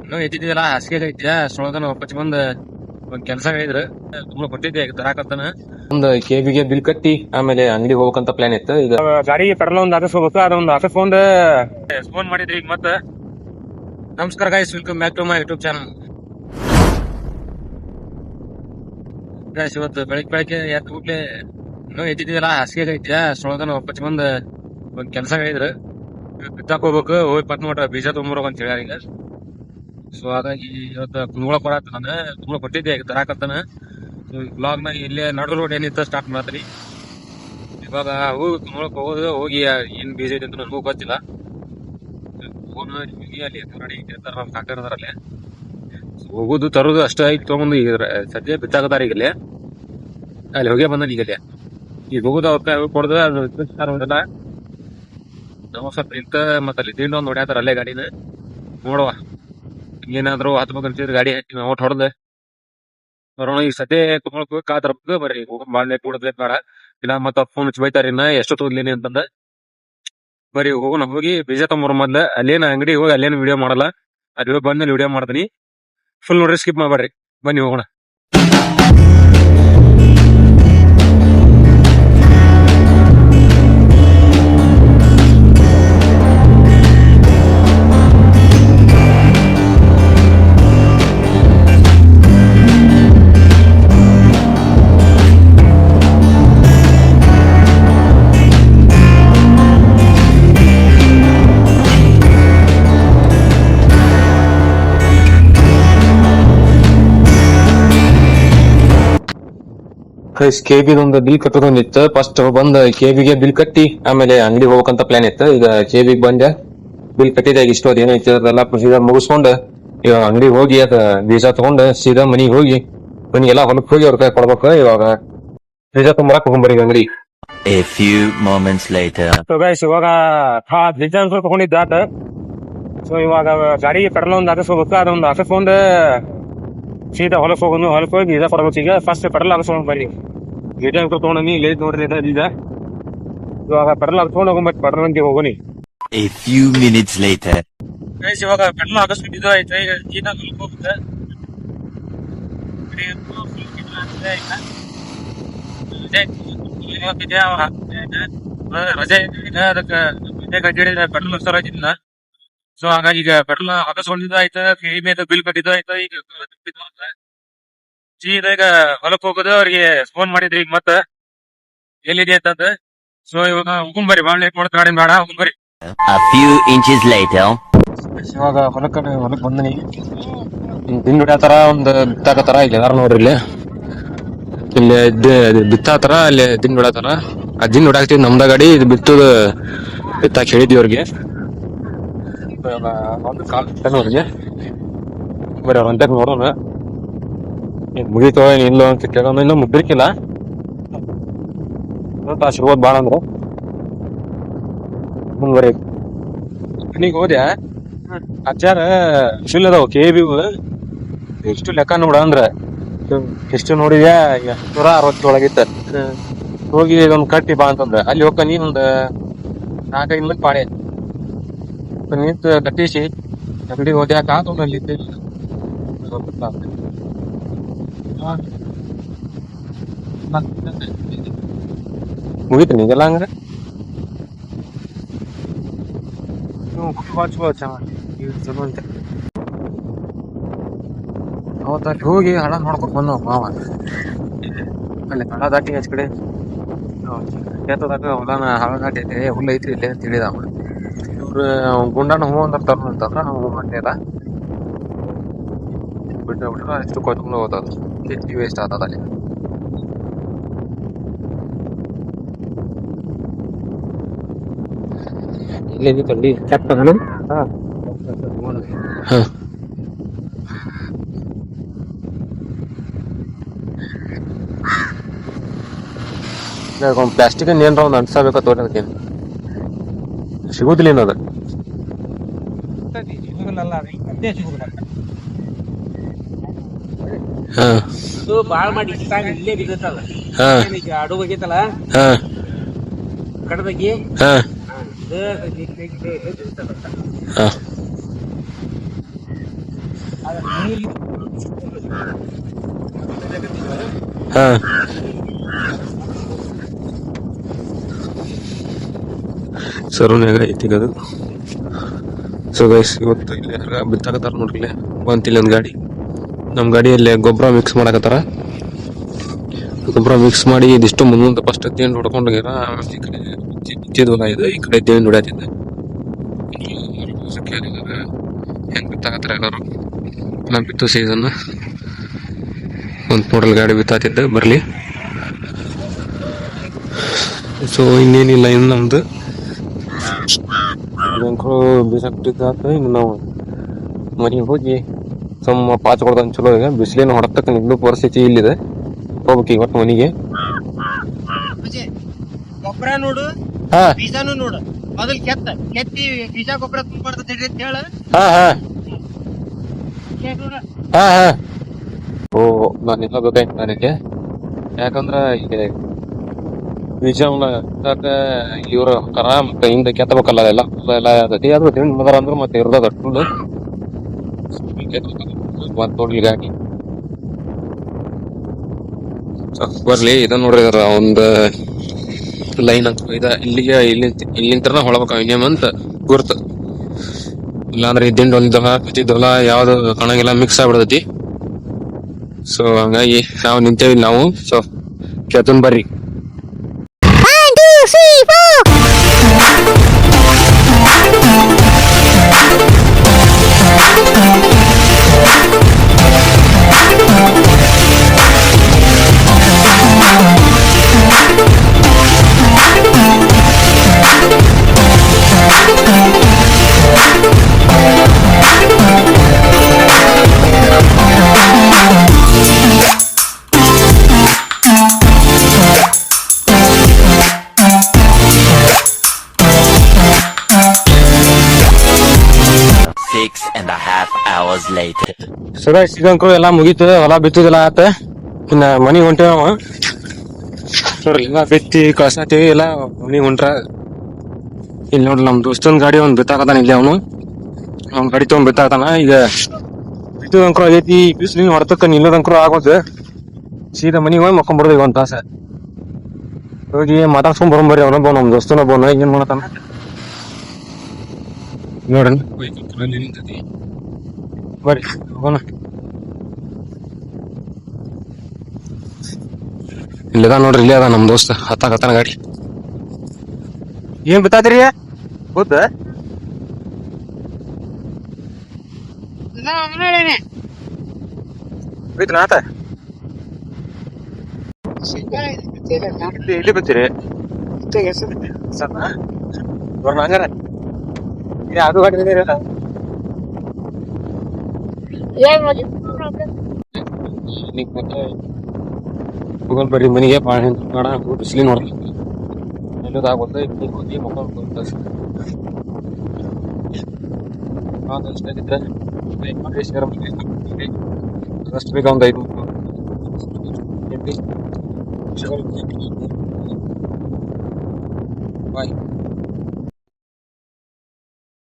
ಇನ್ನೂ ಎದ್ದಿದ್ದಿಲ್ಲ ಹಾಸಿಗೆ ಐತಿ ಅಷ್ಟೊಳಗನ ಒಪ್ಪಚ್ಚಿ ಬಂದ್ ಒಂದ್ ಕೆಲ್ಸ ಹೇಳಿದ್ರು ತುಂಬ ಕೊಟ್ಟಿದ್ದೆ ತರಾಕತ್ತಾನ. ಒಂದು ಕೆಬಿಗೆ ಬಿಲ್ ಕಟ್ಟಿ ಆಮೇಲೆ ಅಂಗಡಿಗೆ ಹೋಗ್ಬೇಕಂತ ಪ್ಲಾನ್ ಇತ್ತು. ಈಗ ಗಾಡಿ ಪೆಟ್ರೋಲ್ ಒಂದ್ ಹಾಕಿಸ್ಕೋಬೇಕು, ಅದೊಂದು ಹಾಕಿಸ್ಕೊಂಡ್ ಫೋನ್ ಮಾಡಿದ್ರಿ ಈಗ ಮತ್ತೆ. ನಮಸ್ಕಾರ guys, welcome back to my YouTube channel. Guys ಇವತ್ತು ಬೆಳಗ್ಗೆ ಎದ್ದು ಕೂಡ್ಲೆ ಇನ್ನೂ ಎದ್ದಿದ್ದಿಲ್ಲ ಹಾಸಿಗೆ ಐತಿ ಅಷ್ಟೊಳಗನ ಒಪ್ಪಚ್ಚಿ ಬಂದ್ ಒಂದ್ ಕೆಲ್ಸ ಹೇಳಿದ್ರು ಬಿತ್ತಾಕ್ ಹೋಗ್ಬೇಕು, ಹೋಗಿ ಪತ್ ನೋಡ್ರ ಬೀಜ ತೊಗೊಂಬರ್ಬೇಕು ಅಂತ ಹೇಳ್ಯಾರ ಈಗ. ಸೊ ಹಾಗಾಗಿ ಇವತ್ತು ಕುಂದ್ಕೊಳಕ್ ಬರತ್ತ, ನಾನು ಕುಂದ್ಕೊಳಕ್ ಕೊಟ್ಟಿದ್ದೆ ಈಗ ತರಾಕತ್ತಾನ. ಬ್ಲಾಗ್ ನ ಇಲ್ಲೇ ನಡು ರೋಡ್ ಏನಿತ್ತ ಸ್ಟಾರ್ಟ್ ಮಾಡತ್ರಿ. ಇವಾಗ ಹೋಗಿ ಕುಂದ್ಕೊಳಕ್ ಹೋಗೋದು, ಹೋಗಿ ಏನ್ ಬೀಜ ಐತೆ ಅಂತ ನನಗೂ ಗೊತ್ತಿಲ್ಲ. ಅಲ್ಲಿ ಹೊರಡಿ ನಮ್ಮ ಕಾಕರದಾರಲ್ಲಿ ಹೋಗುದು ತರೋದು ಅಷ್ಟ ಐತಿ. ತಗೊಂಡು ಈಗ ಸದ್ಯ ಬಿತ್ತಾಕತಾರ ಈಗಲೇ, ಅಲ್ಲಿ ಹೋಗೇ ಬಂದ ಈಗಲೇ. ಈಗ ಹೋಗುದು ಅವ್ರ ಕೈ ಕೊಡ್ದ ನಾವು ಸ್ವಲ್ಪ ನಿಂತ ಮತ್ತ ಅಲ್ಲಿ ತಿಂಡಿ ಒಂದ್ ಹೊಡ್ಯಾತಾರ ಅಲ್ಲೇ ಗಾಡಿನ. ನೋಡುವ ಏನಾದ್ರು ಹತ್ಬೇಕಂತಿದ್ರೆ ಗಾಡಿ ಹತ್ತಿ ಔಟ್ ಹೊಡೆದ ಬರೋಣ. ಈಗ ಸದ್ಯ ಕುತ್ಕೊಳಕ್ ಕಾತರ್ಬೇಕು, ಬರ್ರಿ ಬಾಳ್ನೆ ಕೂಡದ್ಲೆ ಬೇಡ, ಇಲ್ಲ ಮತ್ತ ಫೋನ್ ಹಚ್ಚಿ ಬೈತಾರ ಇನ್ನ ಎಷ್ಟು ತೋದ್ಲೇನಿ ಅಂತಂದ. ಬರೀ ಹೋಗೋಣ, ಹೋಗಿ ಬೀಜ ತೊಂಬರ ಮೊದ್ಲ. ಅಲ್ಲೇನ ಅಂಗಡಿ ಹೋಗಿ ಅಲ್ಲೇನು ವಿಡಿಯೋ ಮಾಡಲ್ಲ, ಅಲ್ಲಿ ಬಂದ್ಮೇಲೆ ವಿಡಿಯೋ ಮಾಡ್ತೀನಿ. ಫುಲ್ ನೋಡ್ರಿ, ಸ್ಕಿಪ್ ಮಾಡ್ಬೇಡ್ರಿ, ಬನ್ನಿ ಹೋಗೋಣ. ಕೆಬಿದ ಒಂದು ಬಿಲ್ ಕಟ್ಟೋದೊಂದಿತ್ತು. ಫಸ್ಟ್ ಬಂದ್ ಕೆಬಿಗೆ ಬಿಲ್ ಕಟ್ಟಿ ಆಮೇಲೆ ಅಂಗಡಿ ಹೋಗ್ಬೇಕಂತ ಪ್ಲಾನ್ ಇತ್ತು. ಈಗ ಕೆಬಿಗೆ ಬಂದೆ, ಬಿಲ್ ಕಟ್ಟಿದೆ. ಈಗ ಇಷ್ಟು ಏನೈತಿ ಅದೆಲ್ಲ ಪ್ರೊಸೀಜರ್ ಮುಗಿಸ್ಕೊಂಡು ಈಗ ಅಂಗಡಿಗೆ ಹೋಗಿ ಅದ ಬೀಜ ತಗೊಂಡ್ ಸೀದಾ ಮನಿಗೆ ಹೋಗಿ ಮನಿಗೆಲ್ಲ ಹೊಲಕ್ ಹೋಗಿ ಅವ್ರ ಕೈ ಕೊಡ್ಬೇಕು. ಇವಾಗ ಬೀಜ ತೊಂಬರಕ್ ಹೋಗ್ಬರಿ ಅಂಗಡಿ. A few moments later. So guys, ಇವಾಗ ಬೀಜ ತಗೊಂಡಿದ್ದಾತ. ಸೊ ಇವಾಗ ಗಾಡಿ ಪೆಟ್ರೋಲ್ ಒಂದು ಹಾಕಿಸ್ಕೋಬೇಕು, ಅದೊಂದು ಹಾಕಿಸ್ಕೊಂಡ್ ಸೀದಾ ಹೊಲಕ್ ಹೋಗೋದು. ಹೊಲಕ್ ಹೋಗಿ ಬೀಜ ಕೊಡ್ಬೇಕು. ಈಗ ಫಸ್ಟ್ ಪೆಟ್ರೋಲ್ ಹಾಕಿಸ್ಕೊಂಡ್ ಬರ್ರಿ. ಬೀಜ ತಗೊಂಡಿ ಇಲ್ಲಿ ನೋಡ್ರಿ ಬೀಜ. ಇವಾಗ ಪೆಟ್ರೋಲ್ ಹಾಕಿಸ್ಕೊಂಡು ಹೋಗ್ಬೇಕು, ಪೆಟ್ರೋಲ್ ಅಂಗಡಿ ಹೋಗೋನಿ. A few minutes later. Guys ಇವಾಗ ಪೆಟ್ರೋಲ್ ಹಾಕಿಸ್ಬಿಟ್ಟಿದ್ದು ಆಯ್ತು. ಈಗ ಸೀದಾ ಹೊಲಕ್ ಹೋಗುತ್ತೆ. ರಜೆ ಅದಕ್ಕೆ ಪೆಟ್ರೋಲ್ ಹಾಕ್ಸ್ತಾರ ಇನ್ನ. ಸೊ ಹಾಗಾಗಿ ಈಗ ಪೆಟ್ರೋಲ್ ಹಾಕಿಸ್ಕೊಂಡಿದ್ದು ಆಯ್ತು, ಬಿಲ್ ಕಟ್ಟಿದ್ದು ಆಯ್ತು. ಈಗ ಸೀದಾ ಈಗ ಹೊಲಕ್ ಹೋಗೋದು. ಅವ್ರಿಗೆ ಫೋನ್ ಮಾಡಿದ್ರಿ ಈಗ ಮತ್ತ ಎಲ್ಲಿದೆ ಅಂತಂದ. ಸೊ ಇವಾಗ ಹೋಗ್ಬರಿ, ಬಾಳ್ ಲೇಟ್ ಮಾಡೋದ್ ಗಾಡಿ ಬೇಡ, ಹೋಗ್ಬರಿ. A few inches later. ಇವಾಗ ಹೊಲಕ್ ಬಂದನಿ. ದಿನ ಹೊಡ್ಯಾತಾರ, ಒಂದ್ ಬಿತ್ತಾಕತಾರ. ಇಲ್ಲಿ ಎಲ್ಲಾರು ನೋಡ್ರಿ, ಇಲ್ಲಿ ಬಿತ್ತಾತಾರ, ಅಲ್ಲಿ ದಿನ ಹೊಡ್ಯಾತಾರ. ಆ ದಿನ ಹೊಡ್ಯಾಕ್ತಿದ್ ನಮ್ದ ಗಾಡಿ, ಇದು ಬಿತ್ತಾಕ್ ಹೇಳಿದ್ವಿ ಅವ್ರಿಗೆ. ಒಂದು ಕಾಲ್ ಅವ್ರಿಗೆ ಬರೀ ಅವ್ರ ಅಂತ ನೋಡೋಣ ಮುಗೀತೋ ಏನ್ ಇಲ್ಲೋ ಅಂತ ಕೇಳೋಣ. ಇನ್ನೂ ಮುಗ್ದಿರ್ಕಿಲ್ಲ, ತಾಸಿರ್ಬೋದು ಬಾಳ ಅಂದ್ರ. ಮುಂದ್ವರೆ ಮನಿಗ್ ಹೋದ್ಯಾ, ಅಚ್ಚಾರ ಶಿಲ್ ಅದಾವ ಕೆಬಿ. ಎಷ್ಟು ಲೆಕ್ಕ ನೋಡ ಅಂದ್ರ ಎಷ್ಟು ನೋಡಿದ್ಯಾ, 160 ಹೋಗಿ ಇದೊಂದ್ ಕಟ್ಟಿ ಬಾ ಅಂತಂದ್ರ ಅಲ್ಲಿ ಹೋಗ ನೀನೊಂದ್ 4-5 ಮಂದಿ ಪಾಡೆ ನಿಂತ ಕಟ್ಟಿಸಿ ಅಂಗಡಿ ಹೋದ್ಯಾಕ ಅಲ್ಲಿ ಮುಗೀತು ನಿಗೆಲ್ಲ ಹಂಗ್ರೆ. ಅವತ್ತ ಅಲ್ಲಿ ಹೋಗಿ ಹಣ ನೋಡ್ಕೊಟ್ ಬಂದವ ಮಾವ. ಅಲ್ಲಿ ಹಣ ದಾಟಿ ಆಚ ಕಡೆ ಕೇತದಾಗ ಹೊಲನ ಹಳ ದಾಟಿ ಹುಲ್ಲು ಐತ್ರಿ ಇಲ್ಲೇ ಅಂತ ಹೇಳಿದವ. ಇವ್ರು ಗುಂಡಾನ ಹೂ ಅಂದ್ರ ತರು ಅಂತಂದ್ರ ನಾವು ಹೂ ಮಾಡಿಲ್ಲ. ಬಿಟ್ರೆ ಎಷ್ಟು ಕೊಯ್ಕೊಂಡು ಹೋಗ್ತದ, ಹೆಚ್ಚಿಗೆ ವೇಸ್ಟ್ ಆಗ್ತದ ಅಲ್ಲಿ. ಇಲ್ಲಿ ತಂಡಿ ಕೆಟ್ಟದನ. ಒಂದು ಪ್ಲಾಸ್ಟಿಕ್ ಏನ್ರ ಒಂದು ಅಂಟಿಸಬೇಕ ತೋರಿ, ಅದಕ್ಕೇನು ಸಿಗುದಿಲ್ಲ ಏನದ. ಬಾಳ್ ಮಾಡಿ ಇಲ್ಲೇ ಬಿದ್ದಲ್ಲ ಅಡು ಹೋಗೈತಲ್ಲ ಕಡದಗಿ ಹಾ ಸರೂನ್ಯಾಗ ಐತಿ ಅದು. ಸೊ ಗೈಸ್ ಇವತ್ತು ಇಲ್ಲಿ ಬಿತ್ತಾಕತ್ತಾರ ನೋಡ್ರಿ. ಇಲ್ಲೇ ಬಂತಿಲ್ಲ ಒಂದು ಗಾಡಿ, ನಮ್ಮ ಗಾಡಿಯಲ್ಲಿ ಗೊಬ್ಬರ ಮಿಕ್ಸ್ ಮಾಡಕತ್ತಾರ. ಗೊಬ್ಬರ ಮಿಕ್ಸ್ ಮಾಡಿ ಇದಿಷ್ಟು ಮುಂದೆ ಫಸ್ಟ್ ತೇಂಡ್ ಹೊಡ್ಕೊಂಡು ಹೋಗ್ಯಾರ. ಈ ಕಡೆ ಚಿಚ್ಚದ ಹೊಲ ಇದೆ, ಈ ಕಡೆ ತೇಂಡ್ ಹೊಡ್ಯಾತಿದ್ದೆ. ಹೆಂಗ್ ಬಿತ್ತಾಕತ್ತಾರ ಎಲ್ಲರೂ. ನಾ ಬಿತ್ತು ಸೀಸನ್ ಒಂದು ನೋಡಲ್ ಗಾಡಿ ಬಿತ್ತಾತಿದ್ದೆ ಬರ್ಲಿ. ಸೊ ಇನ್ನೇನಿಲ್ಲ, ಇನ್ನು ನಮ್ದು ಬ್ಯಾಂಕ್ರು ಬೀಸಾಕ್ಬಿಟ್ಟಿದ್ದಾತ. ಇನ್ನು ನಾವು ಮನೆಗೆ ಹೋಗಿ ಸಮ ಪಾಚ್ ಕೊಡ್ದಂಗೆ ಚಲೋ. ಈಗ ಬಿಸಿಲೇನು ಹೊಡತಕ್ಕ ನಿಂದು ಪರಿಸ್ಥಿತಿ ಇಲ್ಲಿದೆ. ಹೋಗ್ಬೇಕು ಈಗ ಒಟ್ಟು ಮನೆಗೆ. ಗೊಬ್ಬರ ನೋಡು, ಹಾ ಬೀಜಾನು ನೋಡು. ಮೊದಲ್ ಕೆತ್ತಿ ಬೀಜ ಗೊಬ್ಬರ ತುಂಬಾಡ್ತೈತಿ ಅಂತ ಹೇಳ. ಹಾ ಹಾ ಹಾ ಹಾ ಓ ನಾನು ಎಲ್ಲ ಬೇಕಾಯ್ತು ನನಗೆ. ಯಾಕಂದ್ರ ಈಗ ಬೀಜವನ್ನ ಇವ್ರ ಕರ ಮತ್ತೆ ಹಿಂದೆ ಕೆತ್ತಬೇಕಲ್ಲ, ಎಲ್ಲ ಎಲ್ಲ ಆತೈತಿ. ಅದು ತಿಂಡ್ ಮದರ ಅಂದ್ರೆ ಮತ್ತೆ ಇರ್ತದ ಫುಲ್ ನೋಡ್ಲಿ ಗಾಡಿ. ಬರ್ಲಿ ಇದನ್ನ ನೋಡ್ರಿ, ಒಂದ್ ಲೈನ್ ಅಂತ ಇಲ್ಲಿಗೆ ಇಲ್ಲಿಂದ ಹೊಳಬೇಕ ಮಿನಿಮಮ್ ಅಂತ ಗುರ್ತು. ಇಲ್ಲಾಂದ್ರೆ ದಿಂಡ್ ಒಂದಲ್ಲ ಕಚ್ಚಿದ್ದಲ್ಲ ಯಾವ್ದು ಕಣಗೆಲ್ಲ ಮಿಕ್ಸ್ ಆಗ್ಬಿಡ್ತೈತಿ. ಸೊ ಹಂಗಾಗಿ ನಾವು ನಿಂತೇವಿ ನಾವು. ಸೊ ಕೆತ್ತನ್ ಬರ್ರಿ. 1, 2, 3, 6.5 hours later. ಸದಾ ಸಿಗಂಕ್ರು ಎಲ್ಲಾ ಮುಗೀತು, ಹೊಲ ಬಿತ್ತುದೆಲ್ಲ ಆತ. ಇನ್ನ ಮನಿ ಹೊಂಟೇವ ನಾವು. ನೋಡ್ರಿ ಎಲ್ಲ ಬಿತ್ತಿ ಕಳ್ಸಾತೀವಿ, ಎಲ್ಲ ಮನಿ ಹೊಂಟ್ರ. ಇಲ್ಲಿ ನೋಡ್ರಿ ನಮ್ ದೋಸ್ತನ್ ಗಾಡಿ ಒಂದ್ ಬಿತ್ತಾಕತಾನ. ಇಲ್ಲಿ ಅವ್ನ ಗಾಡಿ ತಗೊಂಡ್ ಬಿತ್ತಾಕತಾನ. ಈಗ ಬಿತ್ತುದಂಕ್ರು ಆಗೈತಿ. ಬಿಸಿಲಿನ ಹೊರತಕ್ಕ ನಿಲ್ಲೋದಂಕ್ರು ಆಗೋದು. ಸೀದಾ ಮನಿಗೆ ಹೋಗಿ ಮಕ್ಕೊಂಡ್ಬಿಡೋದು ಈಗ ಒಂದ್ ತಾಸ. ಹೋಗಿ ಮಾತಾಡ್ಸ್ಕೊಂಡ್ ಬರೋಂಬರ್ರಿ. ಅವನೊಬ್ಬ ನಮ್ ದೋಸ್ತನೊಬ್ಬನ ಏನ್ ಮಾಡತಾನ ನೋಡ್ರಿ. ಬರ್ರಿ ಹೋಗೋಣ. ಇಲ್ಲದ ನೋಡ್ರಿ, ಇಲ್ಲಿ ಅದ ನಮ್ ದೋಸ್ತ ಹತ್ತಾಕತ್ತಾನ ಗಾಡಿ. ಏನ್ ಬಿತ್ತಾದ್ರಿ ಗೊತ್ತ? ಬಿತ್ತನ ಆತ ಇಲ್ಲಿ ಬಿತ್ತೀರಿ ಬರ್ನ ಹಂಗಾರ. ಅದು ಗಾಡಿ ಹೋಗೋಲ್ ಬರ್ರಿ ಮನಿಗೆ. ಬಾಳ ಬಿಸಿಲಿ ನೋಡ್ರಿ ಎಲ್ಲದಾಗೋದ. ಹೋಗಿ ಮಕ್ಕೊಂಡ್ರೆ ಅಷ್ಟು ಬೇಗ ಒಂದ್ 5 ಬಾಯ್.